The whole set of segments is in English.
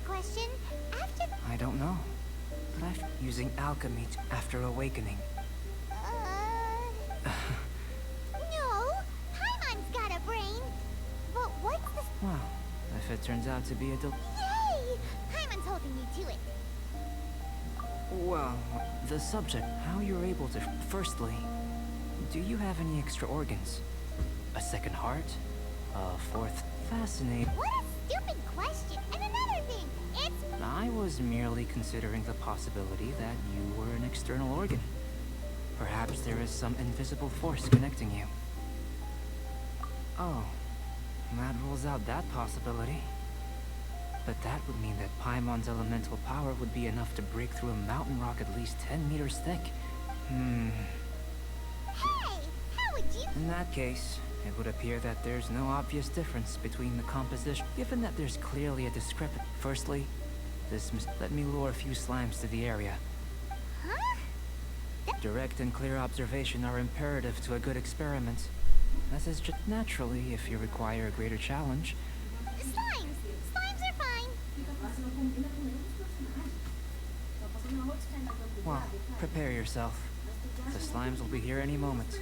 question. After... I don't know. But I've using alchemy after awakening. No! Paimon's got a brain! But what's the... Well, if it turns out to be a Yay! Paimon's holding you to it. Well, the subject, how you're able to... Firstly, do you have any extra organs? A second heart? A fourth? Fascinating. What a stupid question! And another thing, it's... I was merely considering the possibility that you were an external organ. Perhaps there is some invisible force connecting you. Oh, that rules out that possibility. But that would mean that Paimon's elemental power would be enough to break through a mountain rock at least 10 meters thick. Hey! How would you... In that case, it would appear that there's no obvious difference between the composition, given that there's clearly a discrepancy. Firstly, let me lure a few slimes to the area. Huh? Direct and clear observation are imperative to a good experiment. As is just naturally if you require a greater challenge. Slimes! Slimes are fine! Well, prepare yourself. The slimes will be here any moment.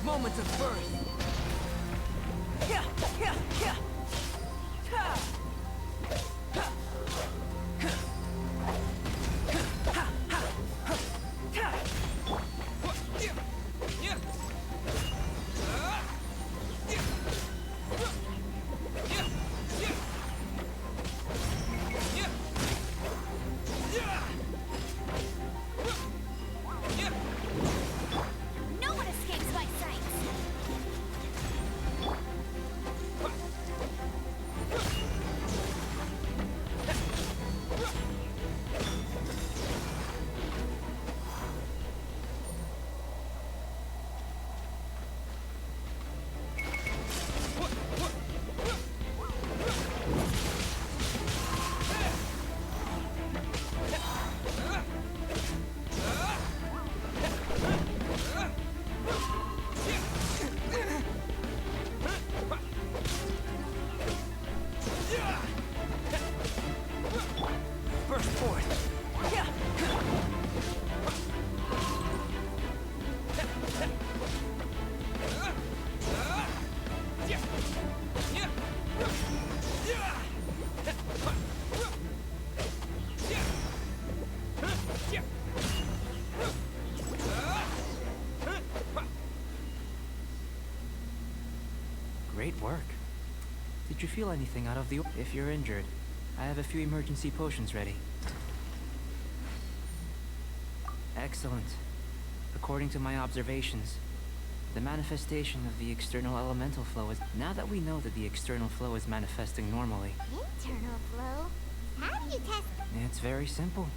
Moments of birth. No one escapes my sight! Burst forth. Great work. Did you feel anything out of the... If you're injured, I have a few emergency potions ready. Excellent. According to my observations, the manifestation of the external elemental flow is... Now that we know that the external flow is manifesting normally... Internal flow? How do you test... It's very simple.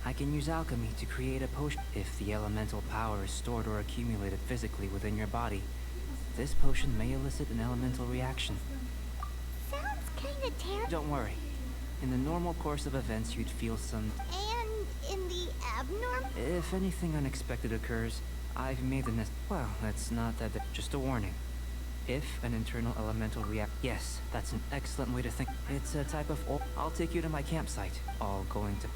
I can use alchemy to create a potion. If the elemental power is stored or accumulated physically within your body, this potion may elicit an elemental reaction. Sounds kinda terrible. Don't worry. In the normal course of events, you'd feel some... And in the abnormal... If anything unexpected occurs, I've made the well, that's not that... Just a warning. If an internal elemental react... Yes, that's an excellent way to think. It's a type of... I'll take you to my campsite. All going to...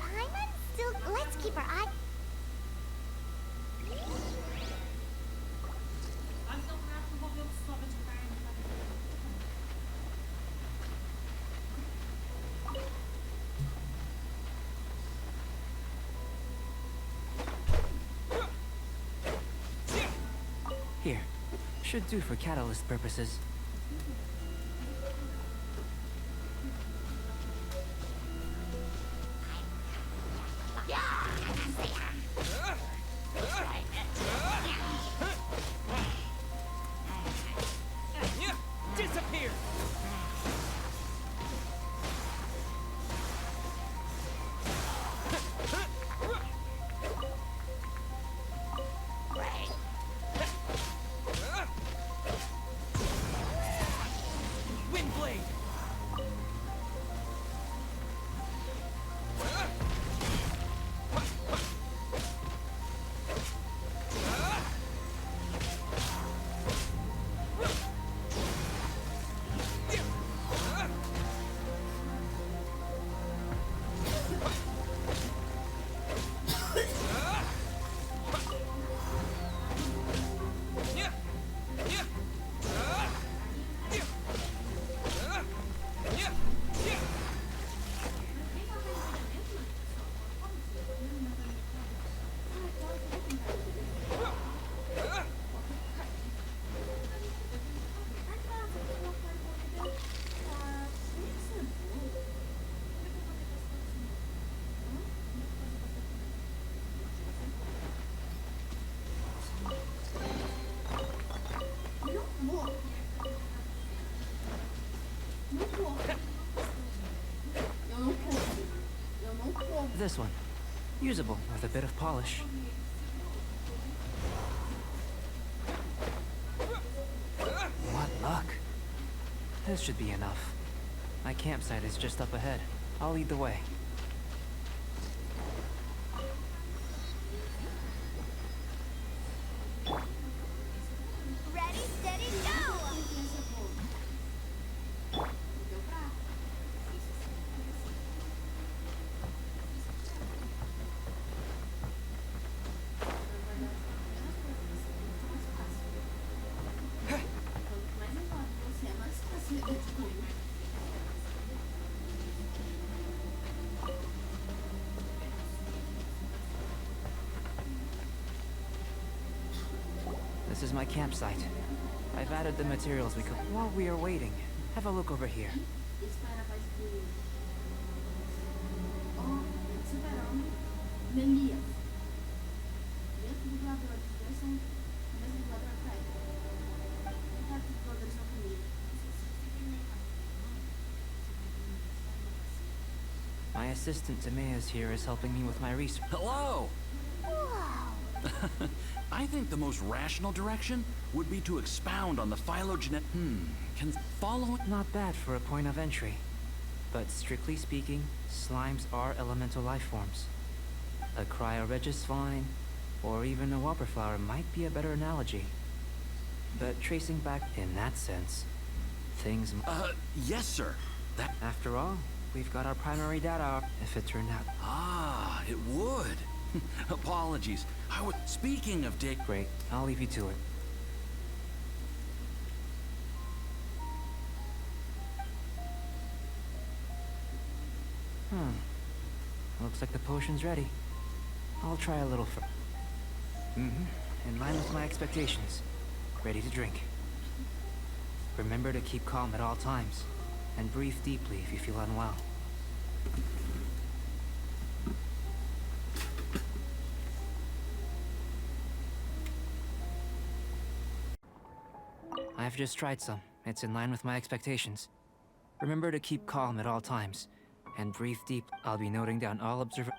Paimon still... Let's keep our eye... Here. Should do for catalyst purposes. this one? Usable with a bit of polish. What luck. This should be enough. My campsite is just up ahead. I'll lead the way. Ready, steady, go! This is my campsite. I've added the materials we could. While we are waiting, have a look over here. My assistant Tamea's here is helping me with my research. Hello! Whoa! I think the most rational direction would be to expound on the phylogenetic. Can follow. Not bad for a point of entry. But strictly speaking, slimes are elemental life forms. A cryoregis vine, or even a wildflower might be a better analogy. But tracing back in that sense, things... Yes, sir. That. After all, we've got our primary data if it turned out. Ah, it would. Apologies. Speaking of dig. Great, I'll leave you to it. Looks like the potion's ready. I'll try a little first. In line with my expectations. Ready to drink. Remember to keep calm at all times, and breathe deeply if you feel unwell. I've just tried some. It's in line with my expectations. Remember to keep calm at all times, and breathe deep. I'll be noting down all observ-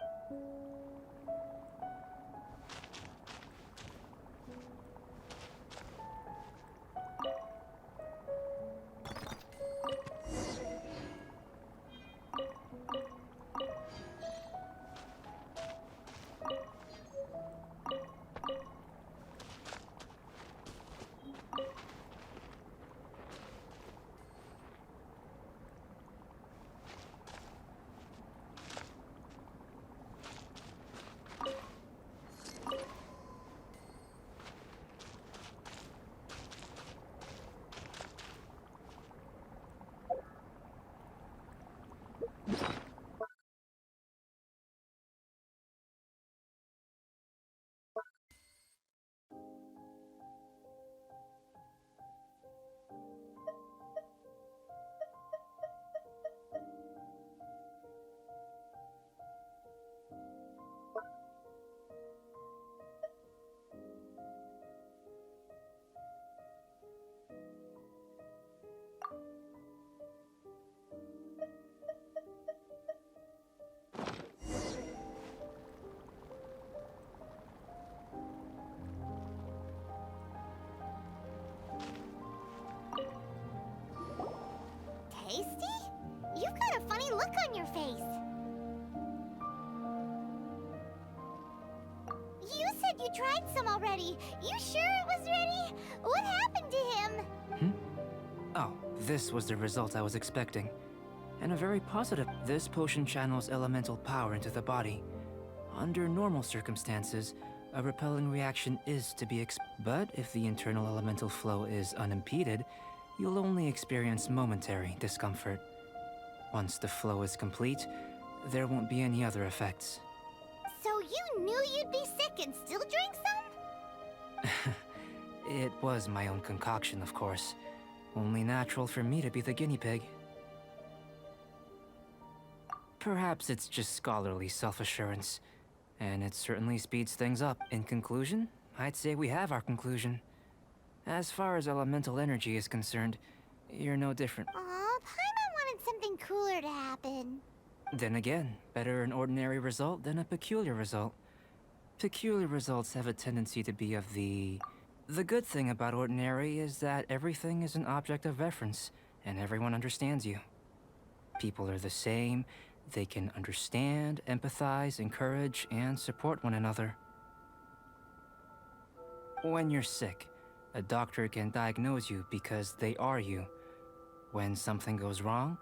Tasty? You've got a funny look on your face. You said you tried some already. You sure it was ready? What happened to him? Oh, this was the result I was expecting. And a very positive. This potion channels elemental power into the body. Under normal circumstances, a repelling reaction is to be but if the internal elemental flow is unimpeded, you'll only experience momentary discomfort. Once the flow is complete, there won't be any other effects. So you knew you'd be sick and still drank some? It was my own concoction, of course. Only natural for me to be the guinea pig. Perhaps it's just scholarly self-assurance, and it certainly speeds things up. In conclusion, I'd say we have our conclusion. As far as elemental energy is concerned, you're no different. Aw, Paimon wanted something cooler to happen. Then again, better an ordinary result than a peculiar result. Peculiar results have a tendency to be of the... The good thing about ordinary is that everything is an object of reference, and everyone understands you. People are the same. They can understand, empathize, encourage, and support one another. When you're sick, a doctor can diagnose you because they are you. When something goes wrong,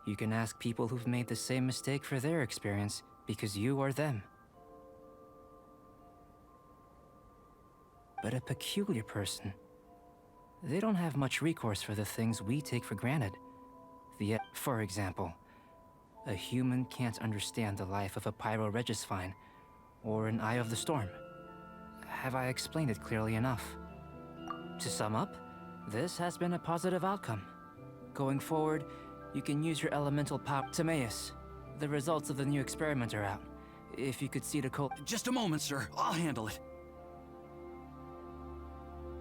you can ask people who've made the same mistake for their experience because you are them. But a peculiar person, they don't have much recourse for the things we take for granted. For example, a human can't understand the life of a pyroregisvine or an eye of the storm. Have I explained it clearly enough? To sum up, this has been a positive outcome. Going forward, you can use your elemental power. Timaeus, the results of the new experiment are out. If you could see the Just a moment, sir. I'll handle it.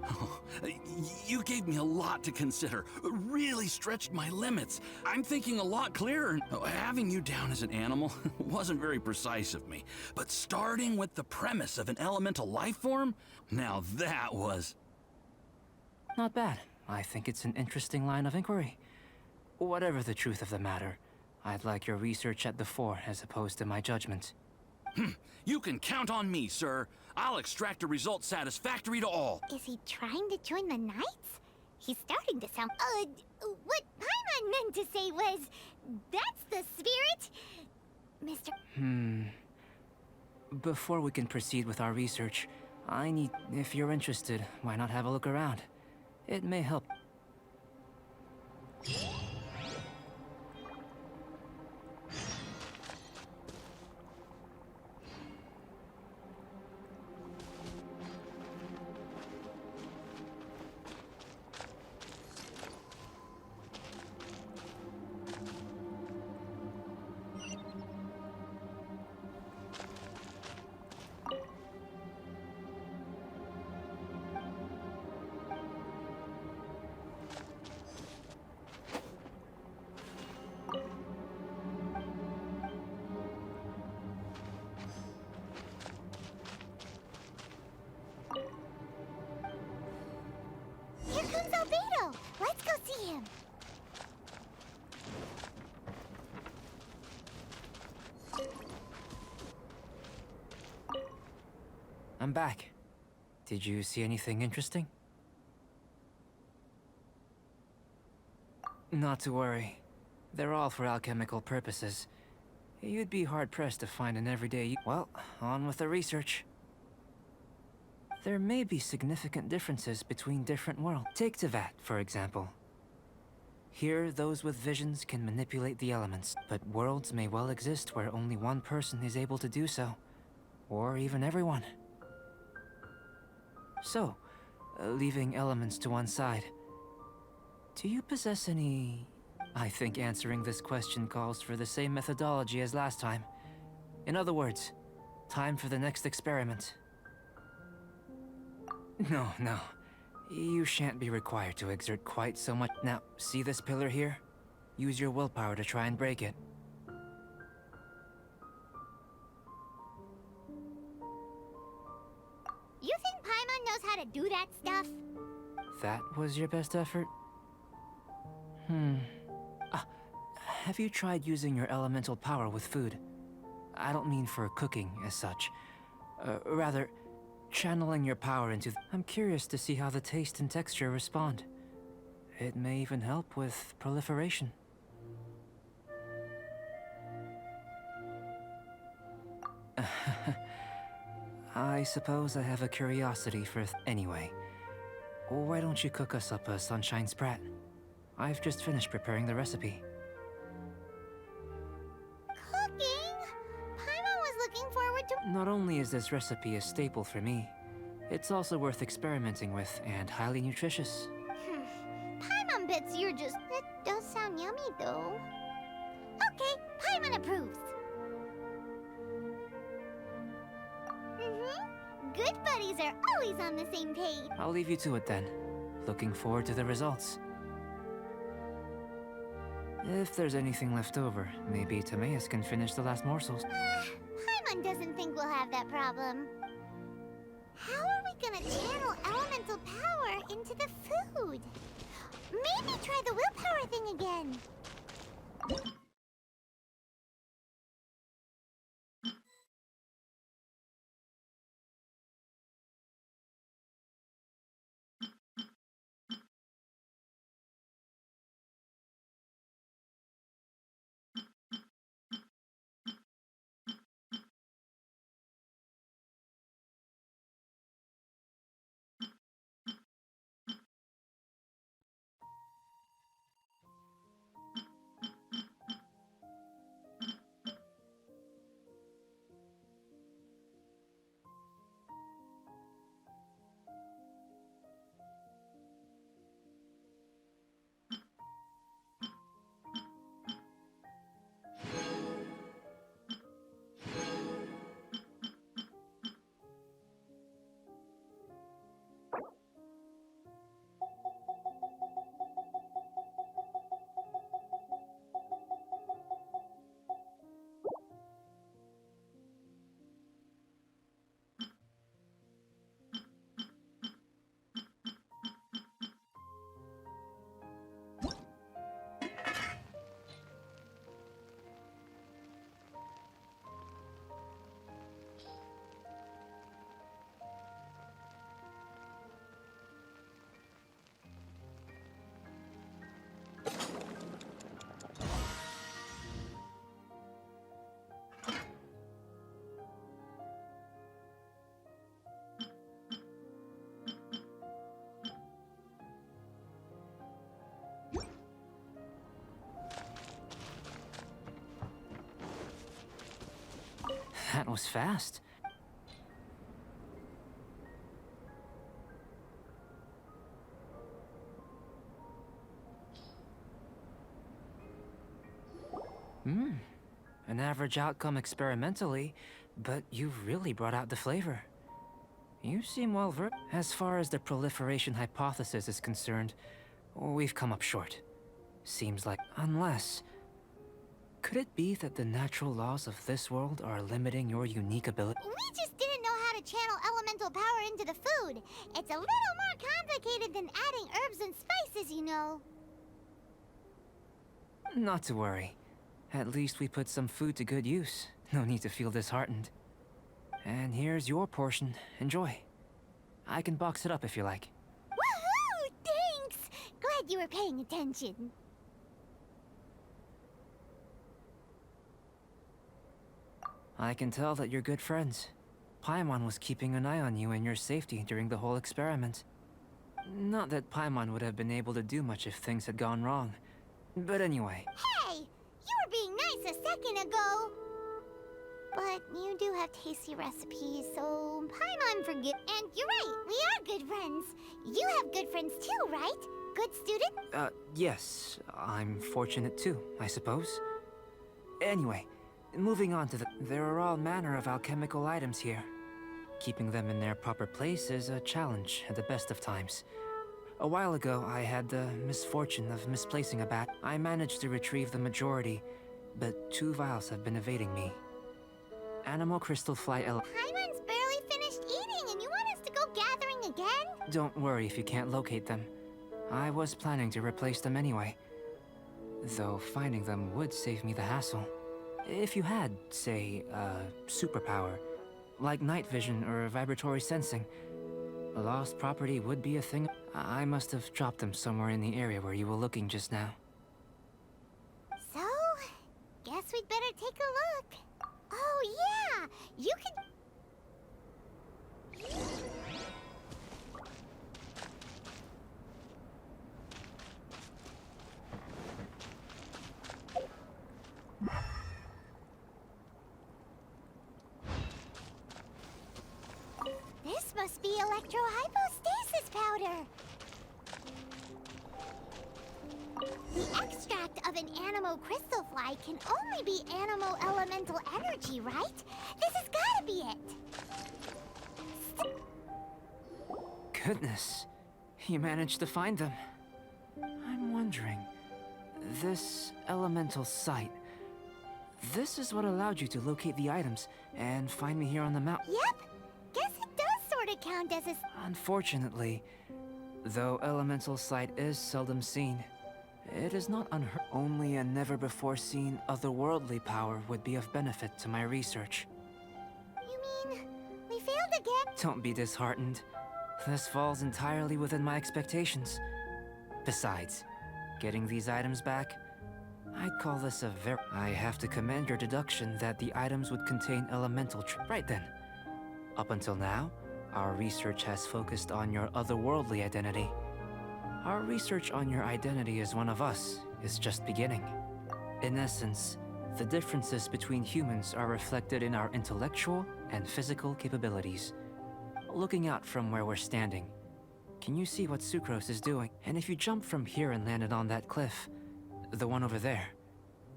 Oh, you gave me a lot to consider. Really stretched my limits. I'm thinking a lot clearer. Having you down as an animal wasn't very precise of me. But starting with the premise of an elemental life form? Now that was... Not bad. I think it's an interesting line of inquiry. Whatever the truth of the matter, I'd like your research at the fore as opposed to my judgment. You can count on me, sir. I'll extract a result satisfactory to all. Is he trying to join the Knights? He's starting to sound... what Paimon meant to say was... That's the spirit? Mr... Before we can proceed with our research, if you're interested, why not have a look around? It may help. Here comes Albedo! Let's go see him! I'm back. Did you see anything interesting? Not to worry. They're all for alchemical purposes. You'd be hard-pressed to find an everyday... Well, on with the research. There may be significant differences between different worlds. Take Tevat, for example. Here, those with visions can manipulate the elements, but worlds may well exist where only one person is able to do so. Or even everyone. So, leaving elements to one side, do you possess any... I think answering this question calls for the same methodology as last time. In other words, time for the next experiment. No. You shan't be required to exert quite so much. Now, see this pillar here? Use your willpower to try and break it. You think Paimon knows how to do that stuff? That was your best effort? Have you tried using your elemental power with food? I don't mean for cooking as such. Rather, channeling your power into... I'm curious to see how the taste and texture respond. It may even help with proliferation. I suppose I have a curiosity for... Anyway, why don't you cook us up a sunshine sprat? I've just finished preparing the recipe. Cooking? Paimon was looking forward to... Not only is this recipe a staple for me, it's also worth experimenting with and highly nutritious. Paimon bets you're just... It does sound yummy, though. Okay, Paimon approves. Good buddies are always on the same page. I'll leave you to it then. Looking forward to the results. If there's anything left over, maybe Timaeus can finish the last morsels. Paimon doesn't think we'll have that problem. How are we gonna channel elemental power into the food? Maybe try the willpower thing again. That was fast. An average outcome experimentally, but you've really brought out the flavor. You seem well versed. As far as the proliferation hypothesis is concerned, we've come up short. Seems like, unless... Could it be that the natural laws of this world are limiting your unique ability? We just didn't know how to channel elemental power into the food. It's a little more complicated than adding herbs and spices, you know. Not to worry. At least we put some food to good use. No need to feel disheartened. And here's your portion. Enjoy. I can box it up if you like. Woohoo! Thanks! Glad you were paying attention. I can tell that you're good friends. Paimon was keeping an eye on you and your safety during the whole experiment. Not that Paimon would have been able to do much if things had gone wrong. But anyway. Hey! You were being nice a second ago. But you do have tasty recipes, so Paimon forgive. And you're right, we are good friends. You have good friends too, right? Good student? Yes. I'm fortunate too, I suppose. Anyway, moving on to there are all manner of alchemical items here. Keeping them in their proper place is a challenge at the best of times. A while ago, I had the misfortune of misplacing a bat. I managed to retrieve the majority, but 2 vials have been evading me. Animal crystal fly Paimon's barely finished eating, and you want us to go gathering again? Don't worry if you can't locate them. I was planning to replace them anyway. Though finding them would save me the hassle. If you had, say, a superpower, like night vision or vibratory sensing, a lost property would be a thing. I must have dropped them somewhere in the area where you were looking just now. So, guess we'd better take a look. Oh yeah, you could... This must be electrohypostasis powder. The extract of an animo crystal fly can only be animo elemental energy, right? This has gotta be it. Goodness, you managed to find them. I'm wondering, This elemental sight. This is what allowed you to locate the items and find me here on the mountain. Yep. Guess it does sort of count as a... Unfortunately, though elemental sight is seldom seen, it is not unheard. Only a never-before-seen otherworldly power would be of benefit to my research. You mean, we failed again? Don't be disheartened. This falls entirely within my expectations. Besides, getting these items back, I'd call this a very... I have to commend your deduction that the items would contain elemental Right then. Up until now, our research has focused on your otherworldly identity. Our research on your identity as one of us is just beginning. In essence, the differences between humans are reflected in our intellectual and physical capabilities. Looking out from where we're standing, can you see what Sucrose is doing? And if you jumped from here and landed on that cliff, the one over there,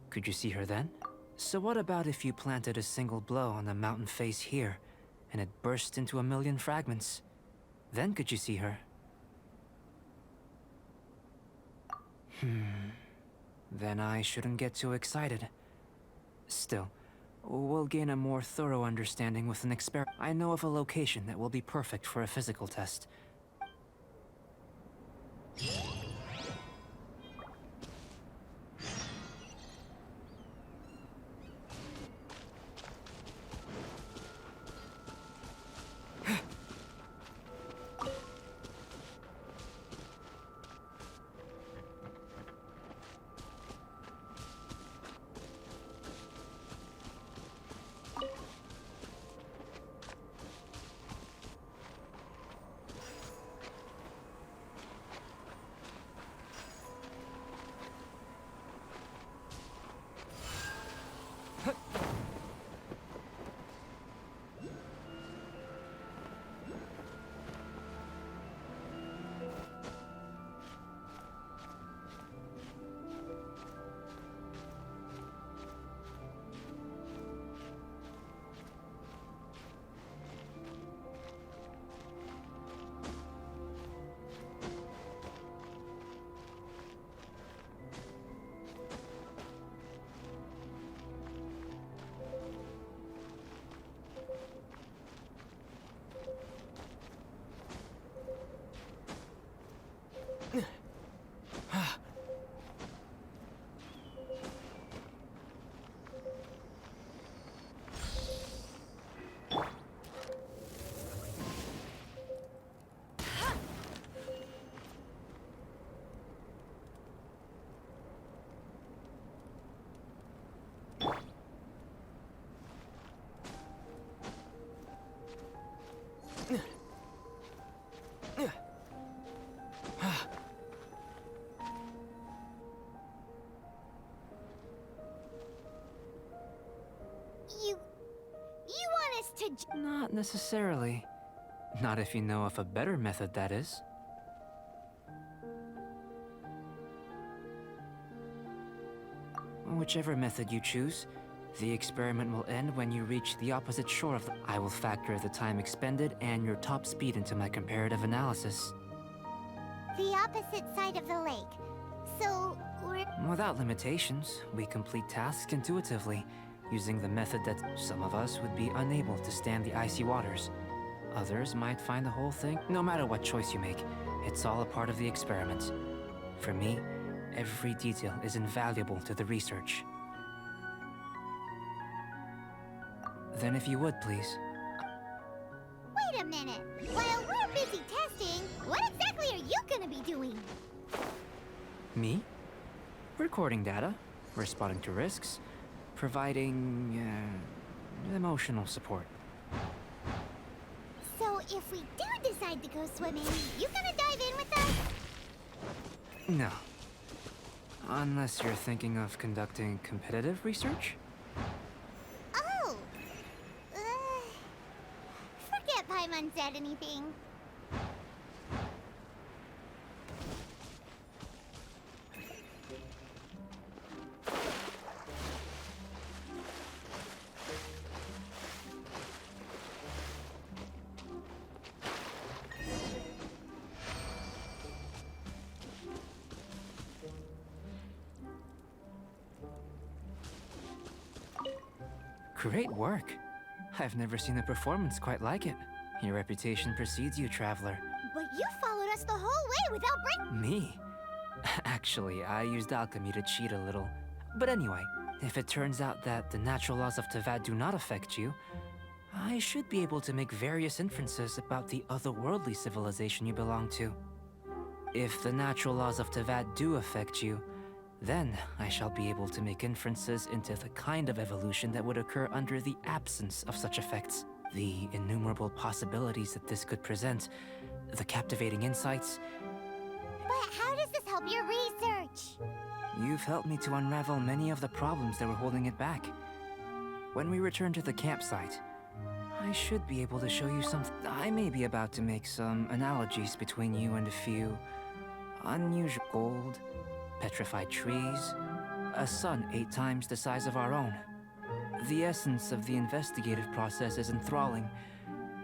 could you see her then? So what about if you planted a single blow on the mountain face here, and it burst into 1,000,000 fragments? Then could you see her? Then I shouldn't get too excited. Still, we'll gain a more thorough understanding with an experiment. I know of a location that will be perfect for a physical test. You want us to... Not necessarily. Not if you know of a better method, that is. Whichever method you choose, the experiment will end when you reach the opposite shore of the... I will factor the time expended and your top speed into my comparative analysis. The opposite side of the lake. So, we're... Without limitations, we complete tasks intuitively, using the method that some of us would be unable to stand the icy waters. Others might find the whole thing. No matter what choice you make, it's all a part of the experiment. For me, every detail is invaluable to the research. Then if you would, please. Wait a minute. While we're busy testing, what exactly are you gonna be doing? Me? Recording data, responding to risks, providing, emotional support. So if we do decide to go swimming, you gonna dive in with us? No. Unless you're thinking of conducting competitive research? Oh! Forget Paimon said anything. Great work. I've never seen a performance quite like it. Your reputation precedes you, traveler. But you followed us the whole way without break. Me? Actually, I used alchemy to cheat a little. But anyway, if it turns out that the natural laws of Tavad do not affect you, I should be able to make various inferences about the otherworldly civilization you belong to. If the natural laws of Tavad do affect you, then I shall be able to make inferences into the kind of evolution that would occur under the absence of such effects. The innumerable possibilities that this could present, the captivating insights. But how does this help your research? You've helped me to unravel many of the problems that were holding it back. When we return to the campsite, I should be able to show you something. I may be about to make some analogies between you and a few unusual gold, petrified trees, a sun 8 times the size of our own. The essence of the investigative process is enthralling,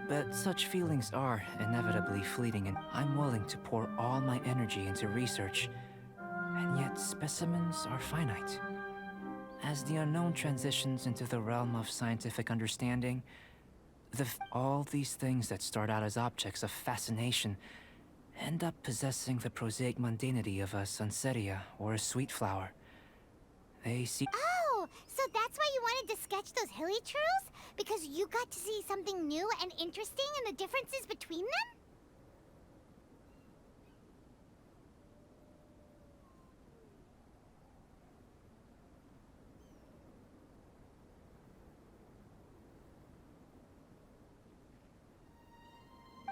but such feelings are inevitably fleeting, and I'm willing to pour all my energy into research, and yet specimens are finite. As the unknown transitions into the realm of scientific understanding, all these things that start out as objects of fascination end up possessing the prosaic mundanity of a sunsetia or a sweet flower. They see— Oh, so that's why you wanted to sketch those hilly churls? Because you got to see something new and interesting in the differences between them?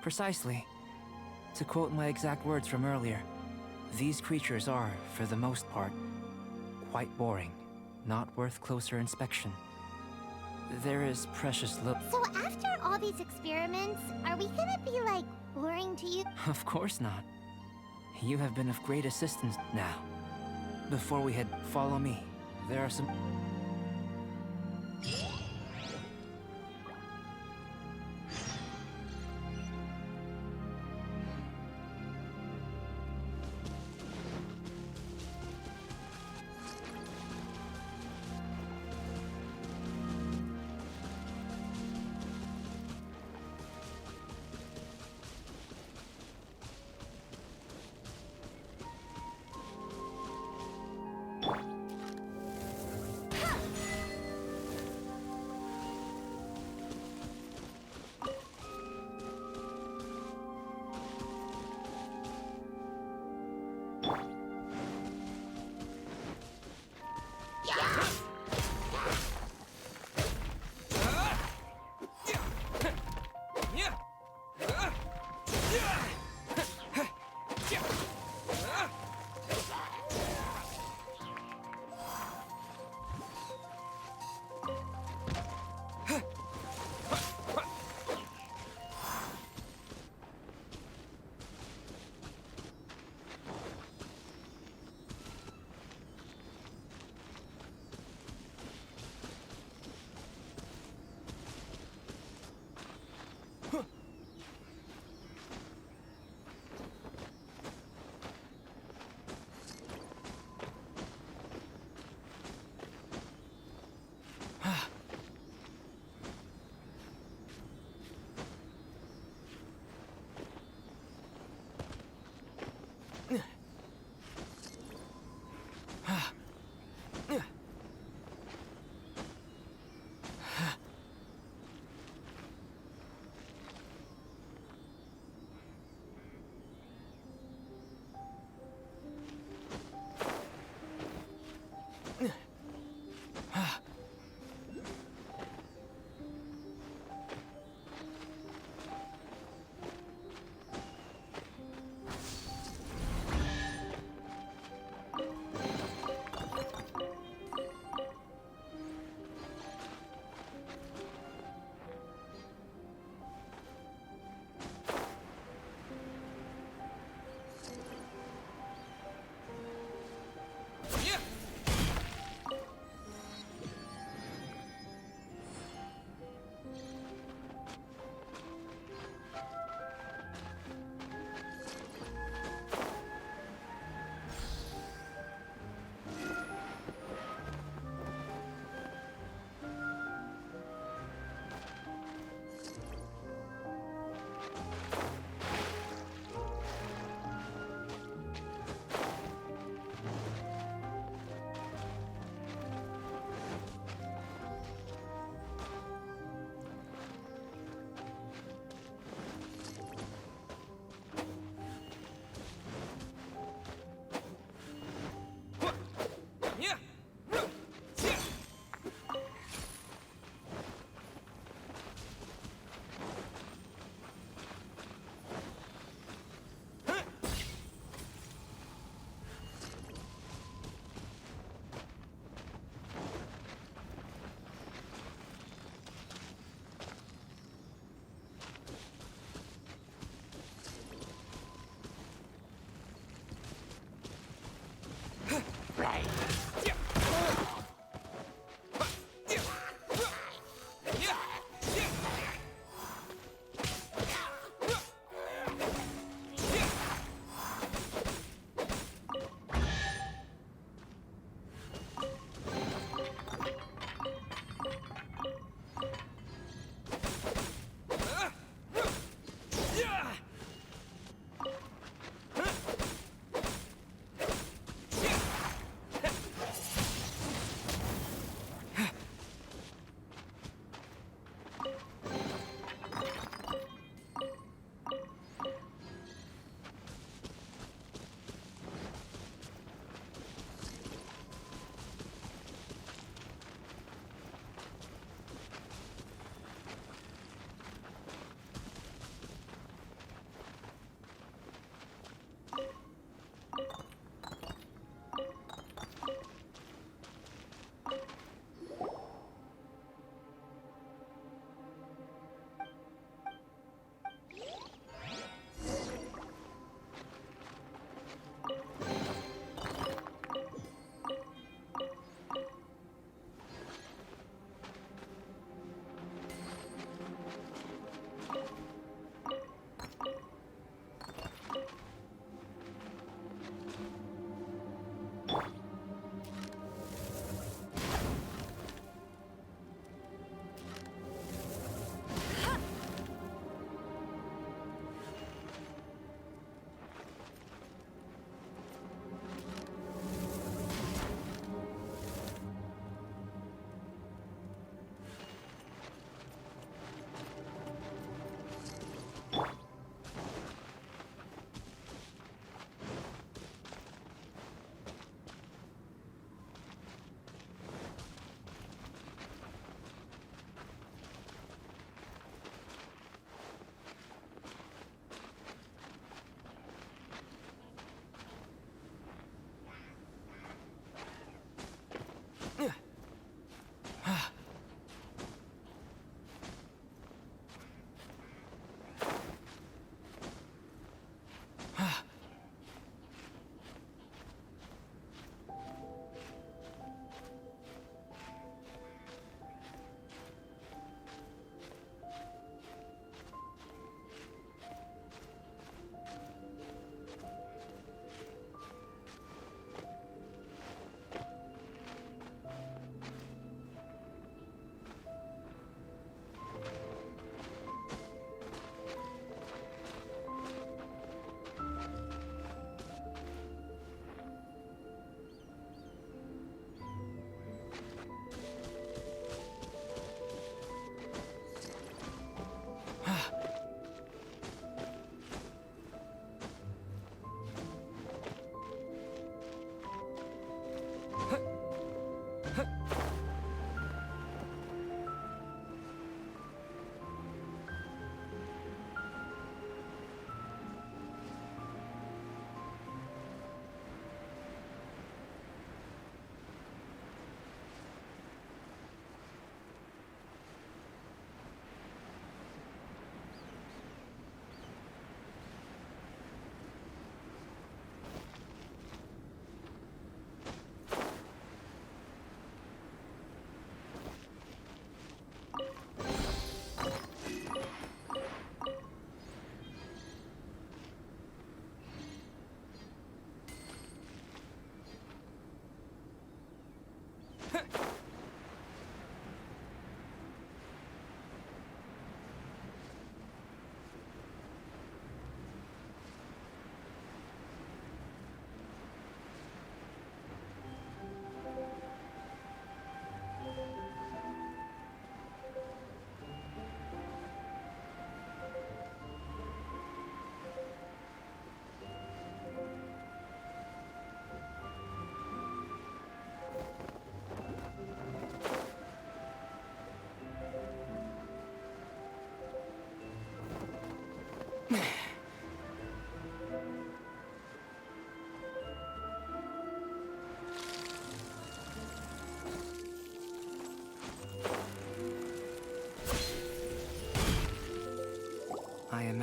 Precisely. To quote my exact words from earlier, these creatures are, for the most part, quite boring, not worth closer inspection. There is precious little— So after all these experiments, are we gonna be, like, boring to you? Of course not. You have been of great assistance. Now, before we head, follow me. There are some—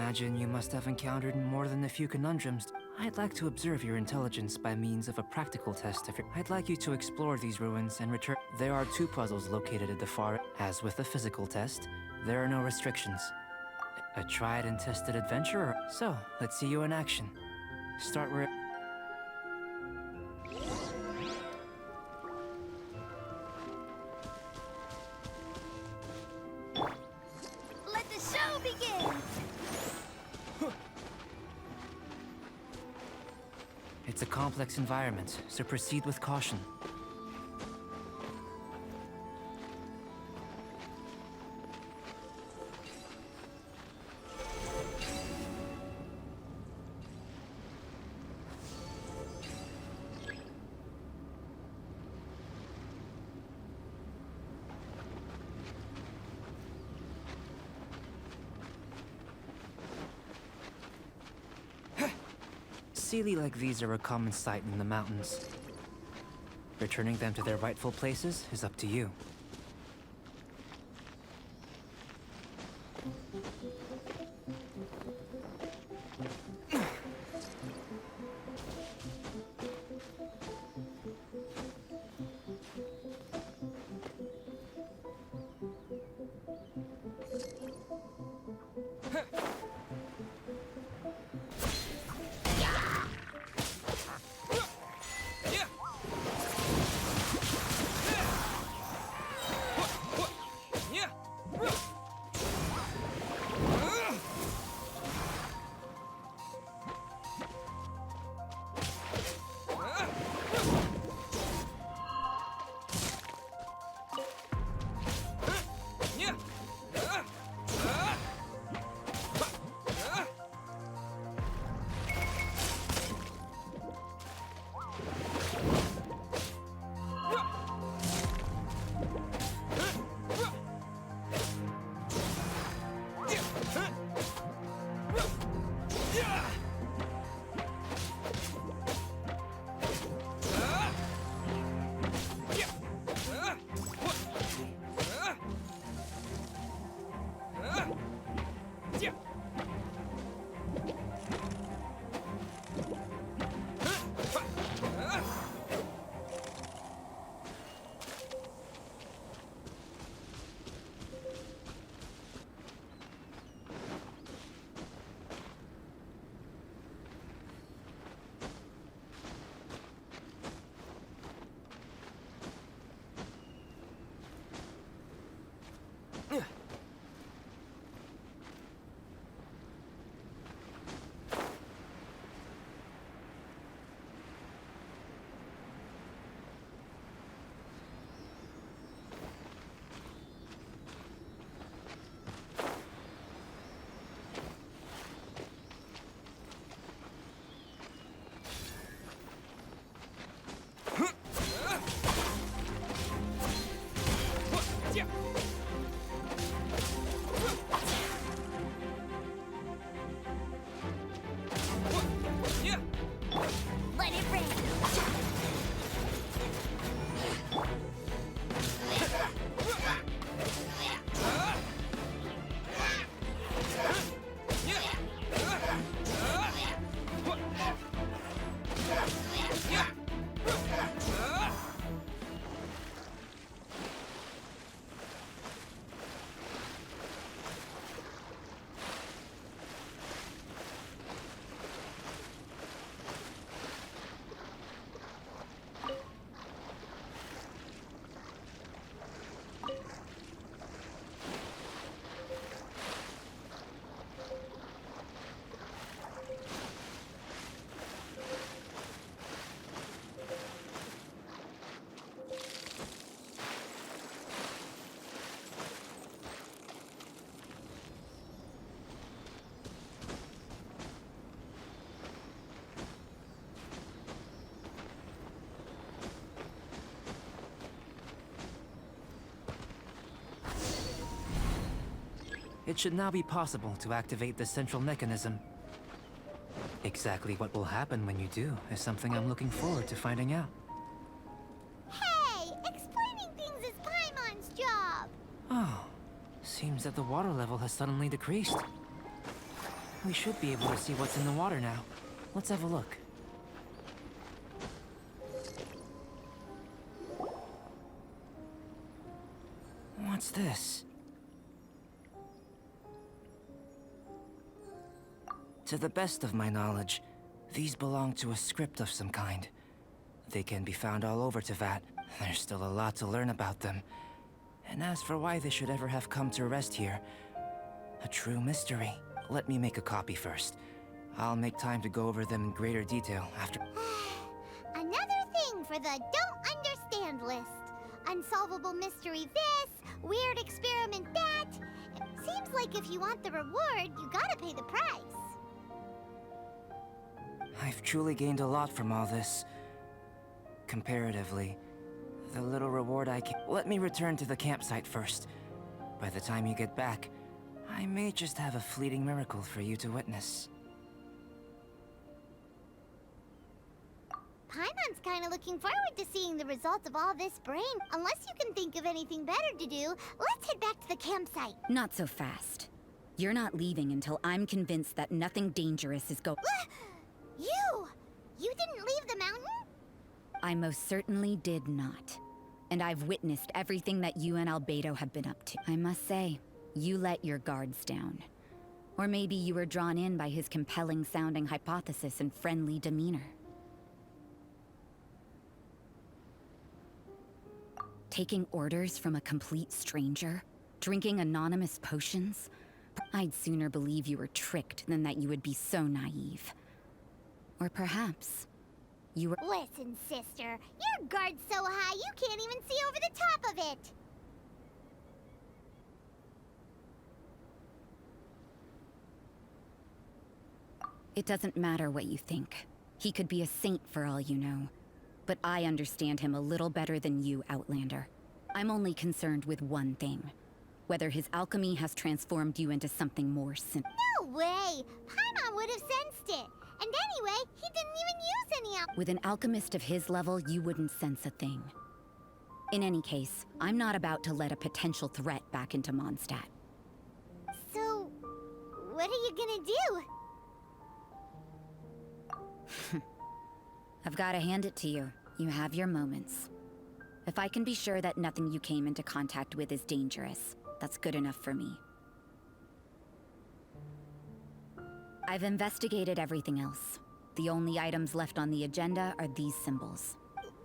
imagine you must have encountered more than a few conundrums. I'd like to observe your intelligence by means of a practical test of your... I'd like you to explore these ruins and return... There are 2 puzzles located at the far... As with the physical test, there are no restrictions. A tried and tested adventurer. So, let's see you in action. Start where... Let the show begin! It's a complex environment, so proceed with caution. Sealy like these are a common sight in the mountains. Returning them to their rightful places is up to you. Let it rain! It should now be possible to activate the central mechanism. Exactly what will happen when you do is something I'm looking forward to finding out. Hey! Explaining things is Paimon's job! Oh, seems that the water level has suddenly decreased. We should be able to see what's in the water now. Let's have a look. What's this? To the best of my knowledge, these belong to a script of some kind. They can be found all over Teyvat. There's still a lot to learn about them. And as for why they should ever have come to rest here, a true mystery. Let me make a copy first. I'll make time to go over them in greater detail after. Another thing for the don't understand list. Unsolvable mystery this, weird experiment that. Seems like if you want the reward, you gotta pay the price. I've truly gained a lot from all this. Comparatively, the little reward I can. Let me return to the campsite first. By the time you get back, I may just have a fleeting miracle for you to witness. Paimon's kinda looking forward to seeing the results of all this brain. Unless you can think of anything better to do, let's head back to the campsite. Not so fast. You're not leaving until I'm convinced that nothing dangerous is going. You! You didn't leave the mountain? I most certainly did not. And I've witnessed everything that you and Albedo have been up to. I must say, you let your guards down. Or maybe you were drawn in by his compelling-sounding hypothesis and friendly demeanor. Taking orders from a complete stranger? Drinking anonymous potions? I'd sooner believe you were tricked than that you would be so naive. Or perhaps you were— Listen, sister. Your guard's so high you can't even see over the top of it. It doesn't matter what you think. He could be a saint for all you know. But I understand him a little better than you, Outlander. I'm only concerned with one thing. Whether his alchemy has transformed you into something more No way! Paimon would have sensed it. And anyway, he didn't even use any With an alchemist of his level, you wouldn't sense a thing. In any case, I'm not about to let a potential threat back into Mondstadt. So, what are you gonna do? I've gotta hand it to you. You have your moments. If I can be sure that nothing you came into contact with is dangerous, that's good enough for me. I've investigated everything else. The only items left on the agenda are these symbols.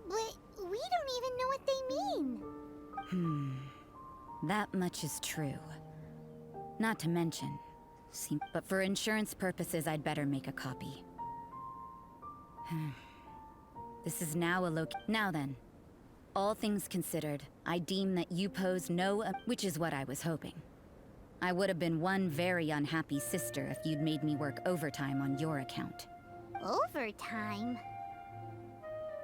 But we don't even know what they mean. That much is true. Not to mention, but for insurance purposes, I'd better make a copy. This is now Now then, all things considered, I deem that you pose no— which is what I was hoping. I would have been one very unhappy sister if you'd made me work overtime on your account. Overtime?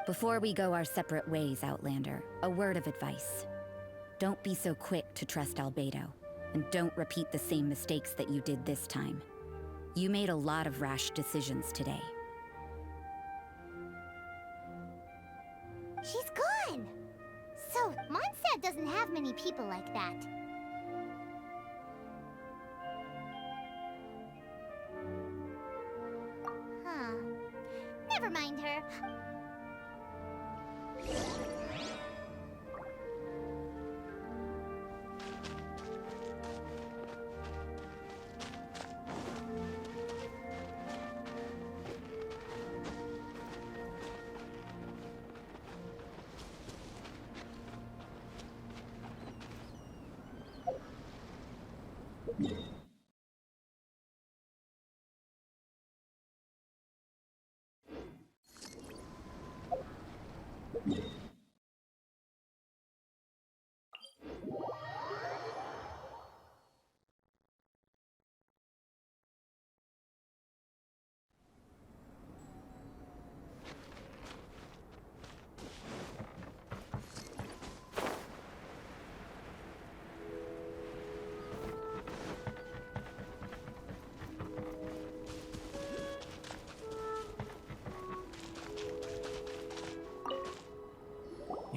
Before we go our separate ways, Outlander, a word of advice. Don't be so quick to trust Albedo, and don't repeat the same mistakes that you did this time. You made a lot of rash decisions today. She's gone! So, Mondstadt doesn't have many people like that. Huh. Never mind her.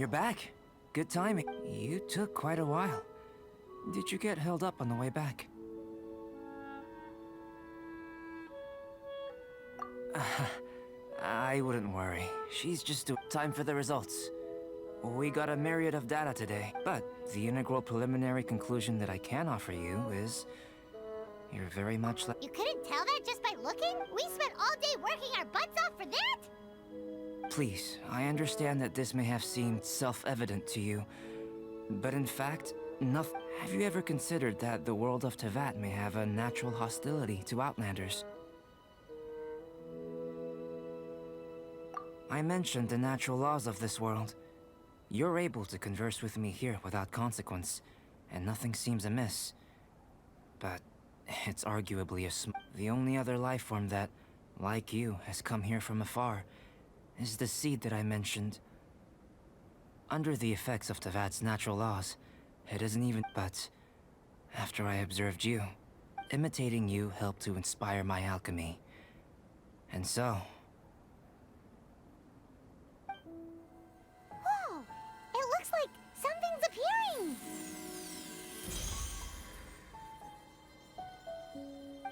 You're back. Good timing. You took quite a while. Did you get held up on the way back? I wouldn't worry. She's just time for the results. We got a myriad of data today, but the integral preliminary conclusion that I can offer you is... you're very much like... You couldn't tell that just by looking? We spent all day working our butts off for that? Please, I understand that this may have seemed self-evident to you, but in fact, nothing... Have you ever considered that the world of Tevat may have a natural hostility to Outlanders? I mentioned the natural laws of this world. You're able to converse with me here without consequence, and nothing seems amiss. But it's arguably the only other life form that, like you, has come here from afar, is the seed that I mentioned. Under the effects of Tevat's natural laws, it isn't even... But after I observed you, imitating you helped to inspire my alchemy. And so... Whoa! It looks like something's appearing!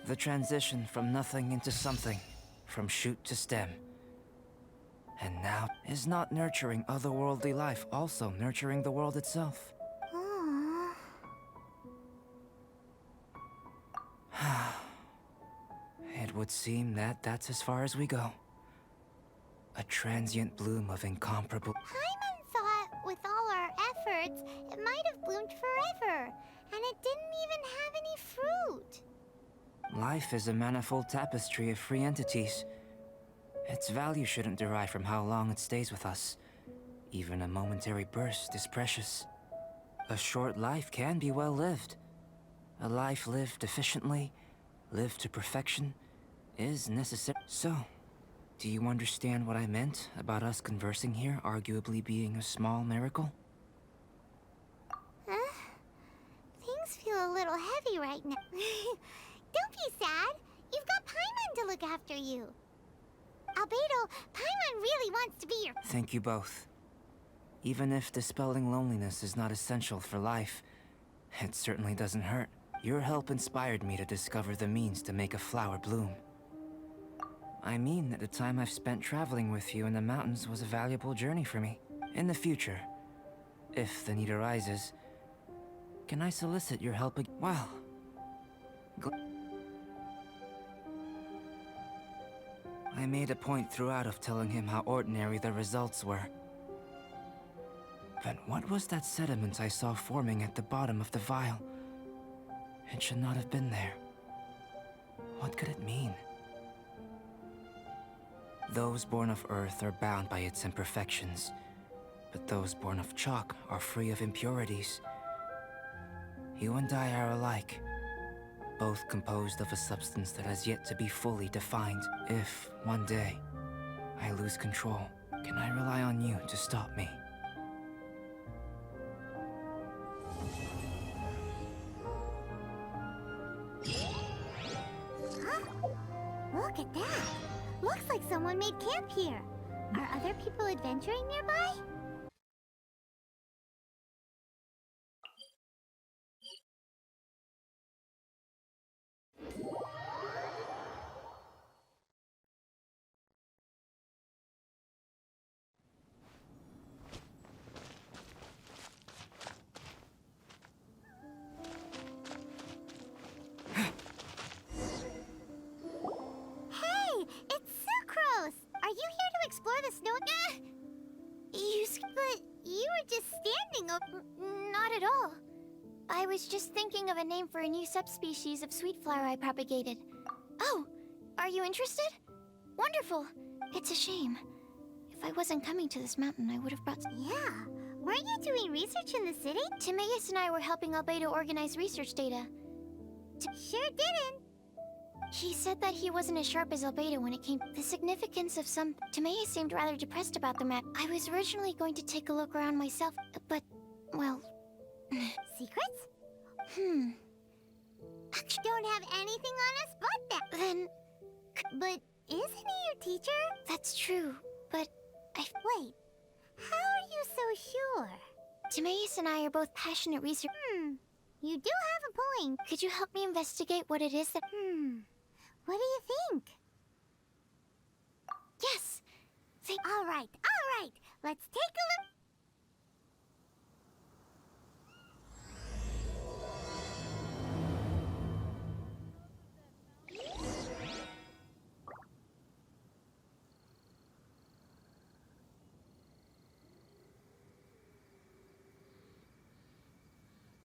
the transition from nothing into something, from shoot to stem. And now is not nurturing otherworldly life also nurturing the world itself? It would seem that that's as far as we go. A transient bloom of incomparable... Paimon thought with all our efforts, it might have bloomed forever, and it didn't even have any fruit. Life is a manifold tapestry of free entities. Its value shouldn't derive from how long it stays with us. Even a momentary burst is precious. A short life can be well lived. A life lived efficiently, lived to perfection, is necessary. So, do you understand what I meant about us conversing here arguably being a small miracle? Huh? Things feel a little heavy right now. Don't be sad. You've got Paimon to look after you. Albedo, Paimon really wants to be your... Thank you both. Even if dispelling loneliness is not essential for life, it certainly doesn't hurt. Your help inspired me to discover the means to make a flower bloom. I mean that the time I've spent traveling with you in the mountains was a valuable journey for me. In the future, if the need arises, can I solicit your help again? Well... I made a point throughout of telling him how ordinary the results were. But what was that sediment I saw forming at the bottom of the vial? It should not have been there. What could it mean? Those born of Earth are bound by its imperfections, but those born of chalk are free of impurities. You and I are alike, both composed of a substance that has yet to be fully defined. If, one day, I lose control, can I rely on you to stop me? Huh? Look at that. Looks like someone made camp here. Are other people adventuring nearby? Explore the snow. But you were just standing over. Not at all. I was just thinking of a name for a new subspecies of sweet flower I propagated. Oh, are you interested? Wonderful. It's a shame. If I wasn't coming to this mountain, I would have brought... Yeah. Weren't you doing research in the city? Timaeus and I were helping Albedo organize research data. Sure didn't. He said that he wasn't as sharp as Albedo when it came to the significance of some... Timaeus seemed rather depressed about the map. I was originally going to take a look around myself, but, well... Secrets? Actually, don't have anything on us but that. Then... But isn't he your teacher? That's true, but Wait, how are you so sure? Timaeus and I are both passionate researchers. You do have a point. Could you help me investigate what it is that... What do you think? Yes! All right, all right. Let's take a look.